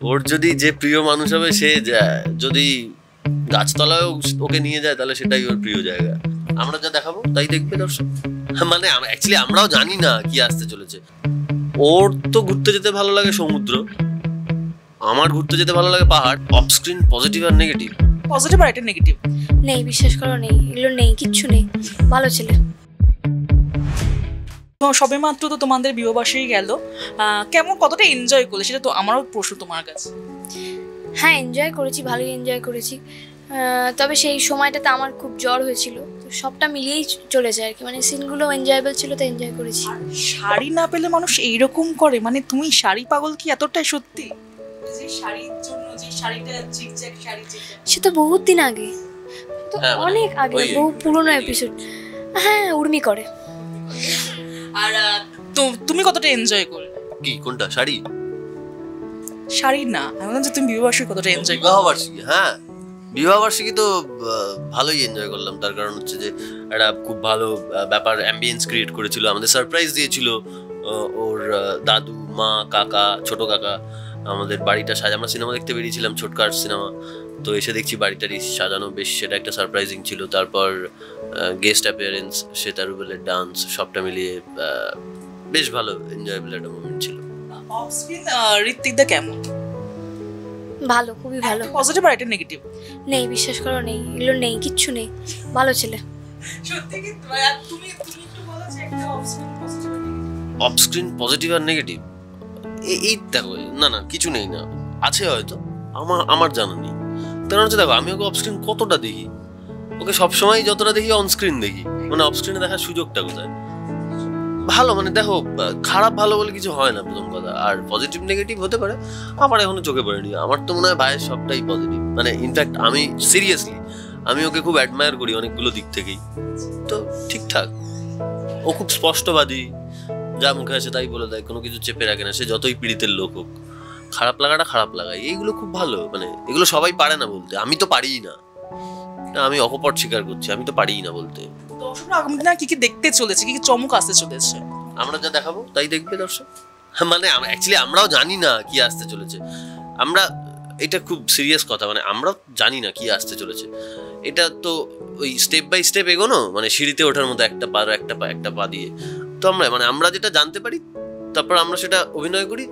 ওর যদি যে প্রিয় মানুষ হবে সে যদি গাছতলায় ওকে নিয়ে যায় তাহলে সেটাই ওর প্রিয় জায়গা। আমরা যা দেখাবো তাই দেখবে দর্শক। মানে অ্যাকচুয়ালি আমরাও জানি না কি আসতে চলেছে। ওর তো ঘুরতে যেতে ভালো লাগে সমুদ্র, আমার ঘুরতে যেতে ভালো লাগে পাহাড়। অফ স্ক্রিন পজিটিভ আর নেগেটিভ? পজিটিভ আর এটা নেগেটিভ নেই, বিশ্বাস করো নেই, এগুলো নেই, কিচ্ছু নেই। ভালো ছেলে। সবে মাত্র তো তোমাদের বিবাহবার্ষিকী গেল, কেমন কতটা এনজয় করলে সেটা তো আমারও প্রশ্ন তোমার কাছে। হ্যাঁ, এনজয় করেছি, ভালোই এনজয় করেছি। তবে সেই সময়টাতে আমার খুব জ্বর হয়েছিল, তো সবটা মিলিয়েই চলেছে আর কি। মানে সিনগুলো এনজয়েবল ছিল, তো এনজয় করেছি। শাড়ি না পেলে মানুষ এইরকম করে, মানে তুমি শাড়ি পাগল কি এতটাই সত্যি? যে শাড়ির জন্য যে শাড়িটা জিগজ্যাগ শাড়ি, সে তো বহুত দিন আগে, তো অনেক আগে, বহু পুরনো এপিসোড। হ্যাঁ, উর্মি করে। আর তুমি কতটা এনজয় করলে? কি কোনটা? শাড়ি? শাড়ি না, আমি বললাম যে তুমি বিবাহবার্ষিকী কতটা এনজয় করলে? বিবাহবার্ষিকী, হ্যাঁ বিবাহবার্ষিকী তো ভালোই এনজয় করলাম। তার কারণ হচ্ছে যে একটা খুব ভালো ব্যাপার, অ্যাম্বিয়েন্স ক্রিয়েট করেছিল, আমাদের সারপ্রাইজ দিয়েছিল। ওর দাদু, মা, কাকা, ছোট কাকা আমাদের বাড়িটা আমরা সিনেমা দেখতে বেরিয়েছিলাম, ছোটকার সিনেমা, তো এসে দেখছি বাড়িটারই সাজানো, বেশ সেটা একটা সারপ্রাইজিং ছিল। তারপর গেস্ট অ্যাপিয়ারেন্স, সেটা রুবেলের ডান্স, সবটা মিলিয়ে বেশ ভালো এনজয়েবল একটা মোমেন্ট ছিল। অফ স্ক্রিন ঋত্বিকদা কেমন? ভালো, খুবই ভালো। পজিটিভ আর এটা নেগেটিভ? নেই, বিশ্বাস করো নেই, এগুলো নেই, কিচ্ছু নেই। ভালো ছেলে। সত্যি কি? তুমি একটু বলো যে একটা অফ স্ক্রিন পজিটিভ আর নেগেটিভ। অফ স্ক্রিন পজিটিভ আর নেগেটিভ এই দেখো, না কিছু নেই, না আছে হয়তো, আমার জানা নেই। কারণ হচ্ছে দেখো, আমি ওকে অফ স্ক্রিন কতটা দেখি, ওকে সবসময় যতটা দেখি অন স্ক্রিন দেখি, মানে অফ স্ক্রিনে দেখার সুযোগটা কোথায়? ভালো, মানে দেখো খারাপ ভালো বলে কিছু হয় না প্রথম কথা। আর পজিটিভ নেগেটিভ হতে পারে, আমার এখনো চোখে পড়েনি। আমার তো মনে হয় ভাইয়ের সবটাই পজিটিভ। মানে ইনফ্যাক্ট আমি সিরিয়াসলি আমি ওকে খুব অ্যাডমায়ার করি অনেকগুলো দিক থেকেই। তো ঠিকঠাক, ও খুব স্পষ্টবাদী, যা মুখে আসে তাই বলে দেয়, কোনো কিছু চেপে রাখে না, সে যতই পীড়িতের লোক হোক। খারাপ লাগাটা খারাপ লাগায়, এইগুলো খুব ভালো। মানে এগুলো সবাই পারে না বলতে, আমি তো পারিই না, আমি অকপট স্বীকার করছি, আমি তো পারিই না বলতে। দর্শকরা আগামী দিনে কি কি দেখতে চলেছে, কি কি চমক আসতে চলেছে? আমরা যা দেখাবো তাই দেখবে দর্শক। মানে অ্যাকচুয়ালি আমরাও জানি না কি আসতে চলেছে। আমরা, এটা খুব সিরিয়াস কথা, মানে আমরাও জানি না কি আসতে চলেছে। এটা তো ওই স্টেপ বাই স্টেপ এগোনো, মানে সিঁড়িতে ওঠার মতো, একটা পা একটা পা দিয়ে। তো আমরা যেটা জানতে পারি, তারপর আমরা সেটা অভিনয় করি,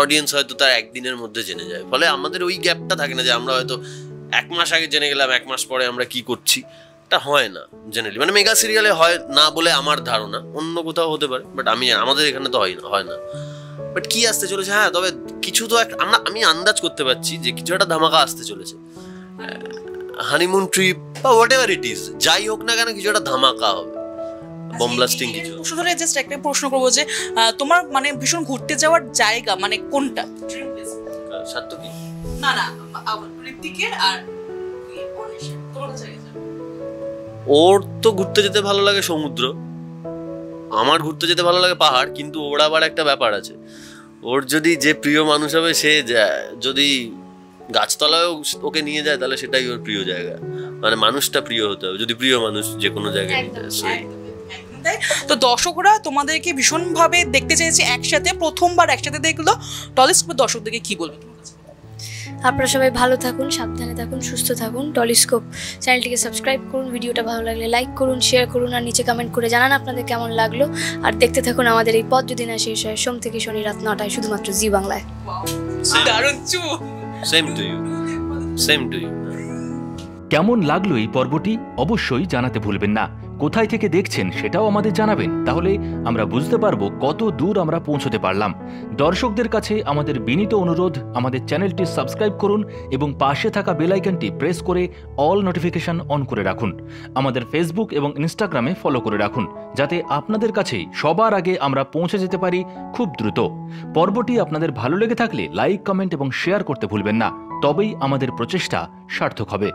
অডিয়েন্স হয়তো তার একদিনের মধ্যে জেনে যায়। ফলে আমাদের ওই গ্যাপটা থাকে না যে আমরা হয়তো 1 মাস আগে জেনে গেলাম, 1 মাস পরে আমরা কি করছি। এটা হয় না জেনারেলি, মানে মেগা সিরিয়ালে হয় না বলে আমার ধারণা, অন্য কোথাও হতে পারে, বাট আমাদের এখানে তো হয় না। বাট কি আসতে চলেছে, হ্যাঁ তবে কিছু তো আমি আন্দাজ করতে পারছি যে কিছু একটা ধামাকা আসতে চলেছে। হানিমুন ট্রিপ বা হোয়াট এভার ইট ইজ, যাই হোক না কেন কিছু একটা ধামাকা হবে, বম ব্লাস্টিং কিছু। শুধু জাস্ট একটা প্রশ্ন করবো যে তোমার মানে ভীষণ ঘুরতে যাওয়ার জায়গা মানে কোনটা? সাত্তকী? না ঋত্বিকের আর তোমার কাছে। ওর তো ঘুরতে যেতে ভালো লাগে সমুদ্র, আমার ঘুরতে যেতে ভালো লাগে পাহাড়। কিন্তু ওর আবার একটা ব্যাপার আছে, ওর যদি যে প্রিয় মানুষ হবে সে যদি গাছতলায় ওকে নিয়ে যায় তাহলে সেটাই ওর প্রিয় জায়গা। মানে মানুষটা প্রিয় হতে হবে, যদি প্রিয় মানুষ যে কোনো জায়গায় নিয়ে যায়। তো দর্শকরা তোমাদেরকে ভীষণ ভাবে দেখতে চাইছে একসাথে, প্রথমবার একসাথে দেখলো, টলিস্কোপ দর্শকদেরকে কি বলবে? আপনারা সবাই ভালো থাকুন, সাবধানে থাকুন, সুস্থ থাকুন। টলিস্কোপ চ্যানেলটিকে সাবস্ক্রাইব করুন, ভিডিওটা ভালো লাগলে লাইক করুন, শেয়ার করুন, আর নিচে কমেন্ট করে জানান আপনাদের কেমন লাগলো। আর দেখতে থাকুন আমাদের এই পথ যদি না শেষ হয়, সোম থেকে শনি রাত 9টায় শুধুমাত্র জি বাংলায়। Same to you. কেমন লাগলো এই পর্বটি অবশ্যই জানাতে ভুলবেন না। কোথায় থেকে দেখছেন সেটাও আমাদের জানাবেন, তাহলে আমরা বুঝতে পারবো কত দূর আমরা পৌঁছতে পারলাম। দর্শকদের কাছে আমাদের বিনীত অনুরোধ, আমাদের চ্যানেলটি সাবস্ক্রাইব করুন এবং পাশে থাকা বেল আইকনটি প্রেস করে অল নোটিফিকেশন অন করে রাখুন। আমাদের ফেসবুক এবং ইনস্টাগ্রামে ফলো করে রাখুন, যাতে আপনাদের কাছেই সবার আগে আমরা পৌঁছে যেতে পারি খুব দ্রুত। পর্বটি আপনাদের ভালো লেগে থাকলে লাইক, কমেন্ট এবং শেয়ার করতে ভুলবেন না, তবেই আমাদের প্রচেষ্টা সার্থক হবে।